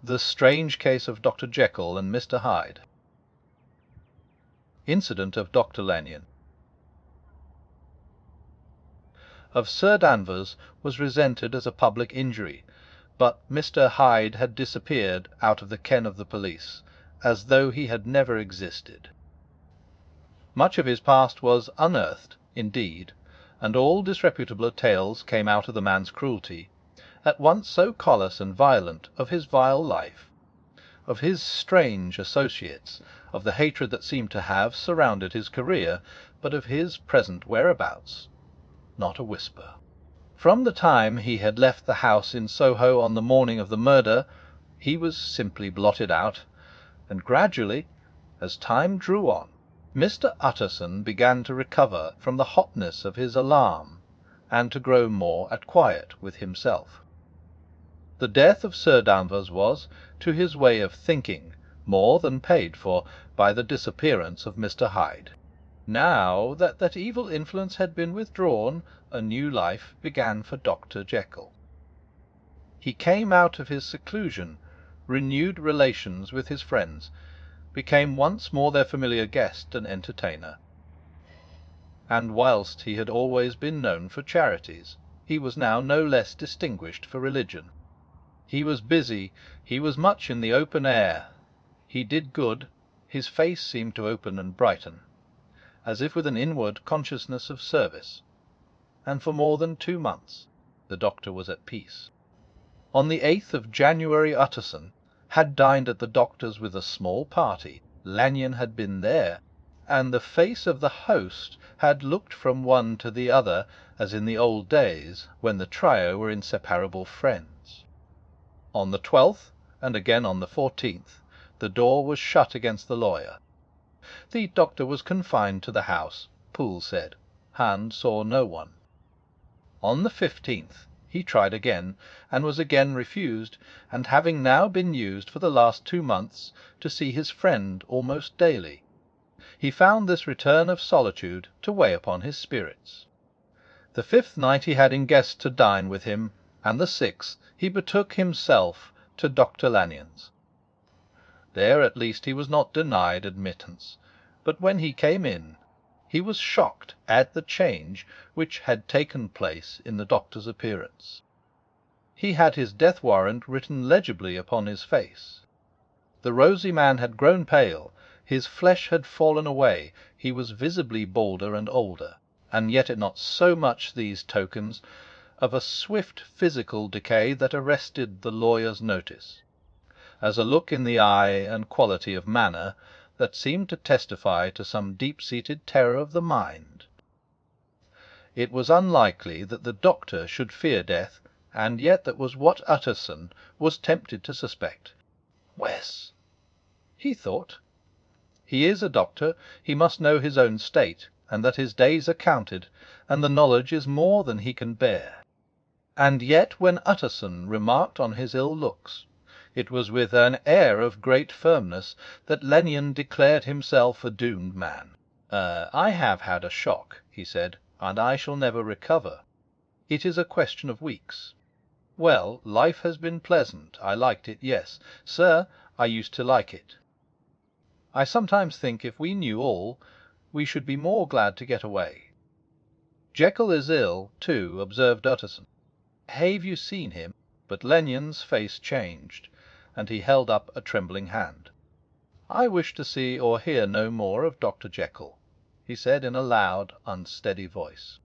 The strange case of Dr. Jekyll and Mr. Hyde. Incident of Dr. Lanyon. Of Sir Danvers was resented as a public injury, but Mr. Hyde had disappeared out of the ken of the police, as though he had never existed. Much of his past was unearthed, indeed, and all disreputable tales came out of the man's cruelty, at once so callous and violent, of his vile life, of his strange associates, of the hatred that seemed to have surrounded his career, but of his present whereabouts not a whisper. From the time he had left the house in Soho on the morning of the murder, he was simply blotted out, and gradually, as time drew on, Mr. Utterson began to recover from the hotness of his alarm, and to grow more at quiet with himself. The death of Sir Danvers was, to his way of thinking, more than paid for by the disappearance of Mr. Hyde. Now that that evil influence had been withdrawn, a new life began for Dr. Jekyll. He came out of his seclusion, renewed relations with his friends, became once more their familiar guest and entertainer. And whilst he had always been known for charities, he was now no less distinguished for religion. He was busy, he was much in the open air, he did good, his face seemed to open and brighten, as if with an inward consciousness of service, and for more than 2 months the doctor was at peace. On the 8th of January Utterson had dined at the doctor's with a small party. Lanyon had been there, and the face of the host had looked from one to the other as in the old days when the trio were inseparable friends. On the 12th, and again on the 14th, the door was shut against the lawyer. The doctor was confined to the house, Poole said. Hand saw no one. On the 15th he tried again, and was again refused, and having now been used for the last 2 months to see his friend almost daily, he found this return of solitude to weigh upon his spirits. The 5th night he had in guests to dine with him, and the 6th he betook himself to Dr. Lanyon's. There at least he was not denied admittance, but when he came in he was shocked at the change which had taken place in the doctor's appearance. He had his death warrant written legibly upon his face. The rosy man had grown pale, his flesh had fallen away, he was visibly balder and older, and yet not so much these tokens of a swift physical decay that arrested the lawyer's notice, as a look in the eye and quality of manner that seemed to testify to some deep-seated terror of the mind. It was unlikely that the doctor should fear death, and yet that was what Utterson was tempted to suspect. Wes, he thought, he is a doctor, he must know his own state, and that his days are counted, and the knowledge is more than he can bear. And yet when Utterson remarked on his ill looks, it was with an air of great firmness that Lanyon declared himself a doomed man. I have had a shock, he said, and I shall never recover. It is a question of weeks. Well, life has been pleasant. I liked it, yes, sir, I used to like it. I sometimes think if we knew all, we should be more glad to get away. Jekyll is ill, too, observed Utterson. Have you seen him? But Lanyon's face changed, and he held up a trembling hand. I wish to see or hear no more of Dr. Jekyll, he said in a loud, unsteady voice.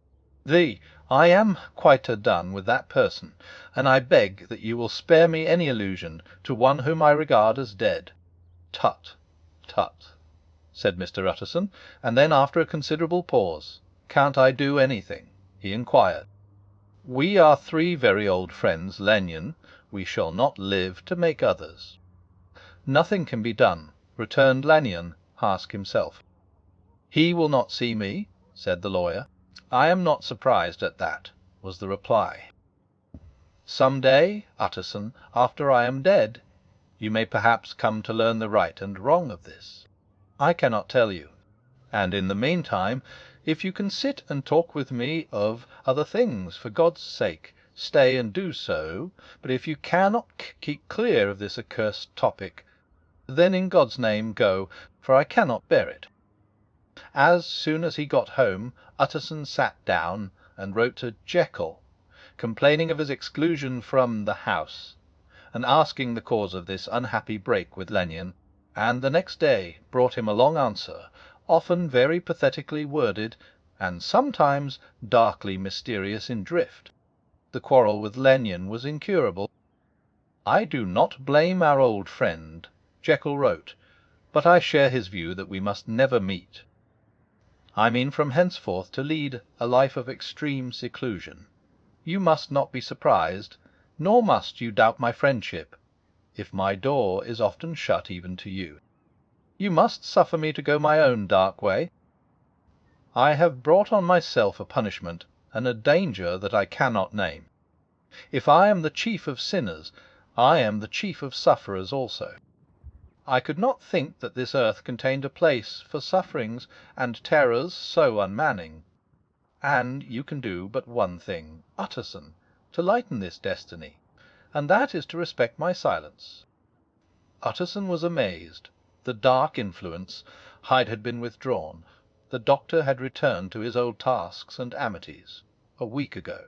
I am quite done with that person, and I beg that you will spare me any allusion to one whom I regard as dead. Tut, tut, said Mr. Utterson, and then, after a considerable pause, can't I do anything? He inquired. We are 3 very old friends, Lanyon. We shall not live to make others. Nothing can be done, returned Lanyon, harsh himself. He will not see me, said the lawyer. I am not surprised at that, was the reply. Some day, Utterson, after I am dead, you may perhaps come to learn the right and wrong of this. I cannot tell you. And in the meantime, if you can sit and talk with me of other things, for God's sake, stay and do so, but if you cannot keep clear of this accursed topic, then in God's name go, for I cannot bear it." As soon as he got home, Utterson sat down and wrote to Jekyll, complaining of his exclusion from the house, and asking the cause of this unhappy break with Lanyon, and the next day brought him a long answer, often very pathetically worded, and sometimes darkly mysterious in drift. The quarrel with Lanyon was incurable. "I do not blame our old friend," Jekyll wrote, "but I share his view that we must never meet. I mean from henceforth to lead a life of extreme seclusion. You must not be surprised, nor must you doubt my friendship, if my door is often shut even to you. You must suffer me to go my own dark way. I have brought on myself a punishment and a danger that I cannot name. If I am the chief of sinners, I am the chief of sufferers also. I could not think that this earth contained a place for sufferings and terrors so unmanning. And you can do but one thing, Utterson, to lighten this destiny, and that is to respect my silence." Utterson was amazed. The dark influence, Hyde had been withdrawn. The doctor had returned to his old tasks and amities a week ago.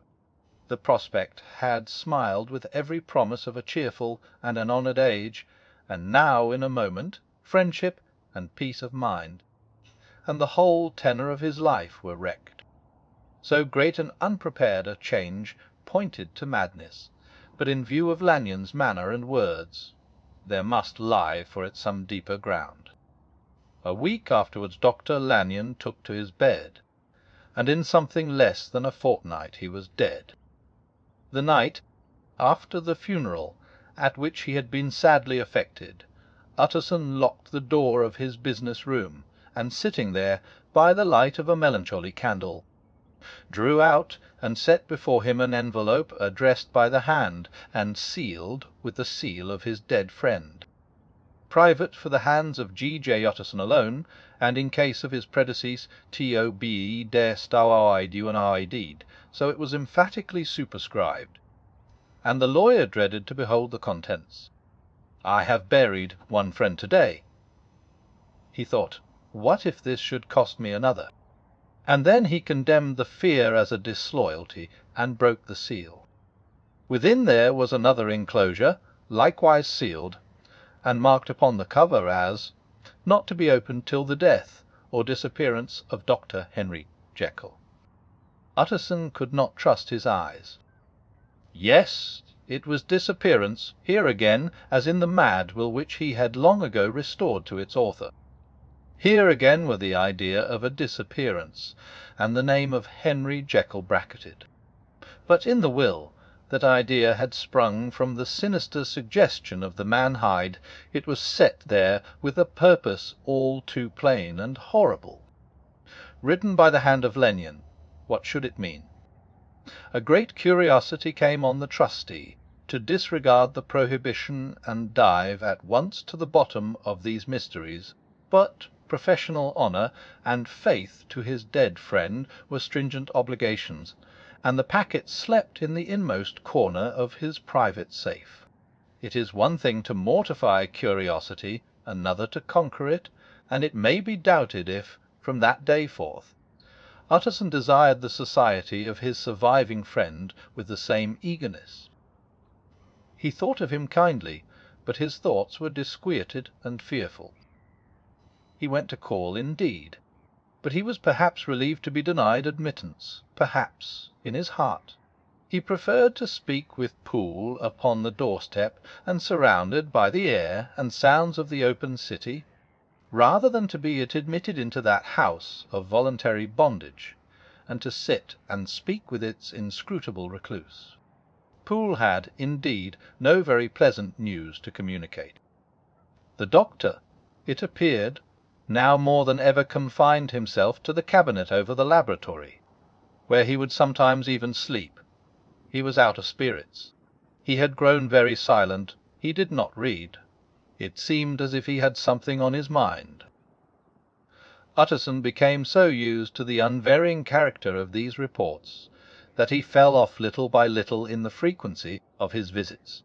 The prospect had smiled with every promise of a cheerful and an honoured age, and now in a moment friendship and peace of mind, and the whole tenor of his life were wrecked. So great and unprepared a change pointed to madness, but in view of Lanyon's manner and words, there must lie for it some deeper ground. A week afterwards Dr. Lanyon took to his bed, and in something less than a fortnight he was dead. The night after the funeral, at which he had been sadly affected, Utterson locked the door of his business room, and sitting there by the light of a melancholy candle, drew out and set before him an envelope addressed by the hand and sealed with the seal of his dead friend. Private for the hands of G.J. Utterson alone, and in case of his predecease T.O.B. der Stauide Unaidid, so it was emphatically superscribed, and the lawyer dreaded to behold the contents. "I have buried one friend to-day," he thought. "What if this should cost me another?" And then he condemned the fear as a disloyalty, and broke the seal. Within there was another enclosure, likewise sealed, and marked upon the cover as "Not to be opened till the death or disappearance of Dr. Henry Jekyll." Utterson could not trust his eyes. Yes, it was disappearance, here again, as in the mad will which he had long ago restored to its author. Here again were the idea of a disappearance, and the name of Henry Jekyll bracketed. But in the will, that idea had sprung from the sinister suggestion of the man Hyde. It was set there with a purpose all too plain and horrible. Written by the hand of Lanyon, what should it mean? A great curiosity came on the trustee to disregard the prohibition and dive at once to the bottom of these mysteries, but professional honour and faith to his dead friend were stringent obligations, and the packet slept in the inmost corner of his private safe. It is one thing to mortify curiosity, another to conquer it, and it may be doubted if, from that day forth, Utterson desired the society of his surviving friend with the same eagerness. He thought of him kindly, but his thoughts were disquieted and fearful. He went to call indeed, but he was perhaps relieved to be denied admittance, perhaps, in his heart. He preferred to speak with Poole upon the doorstep, and surrounded by the air and sounds of the open city, rather than to be admitted into that house of voluntary bondage, and to sit and speak with its inscrutable recluse. Poole had, indeed, no very pleasant news to communicate. The doctor, it appeared, now more than ever confined himself to the cabinet over the laboratory, where he would sometimes even sleep. He was out of spirits. He had grown very silent. He did not read. It seemed as if he had something on his mind. Utterson became so used to the unvarying character of these reports that he fell off little by little in the frequency of his visits.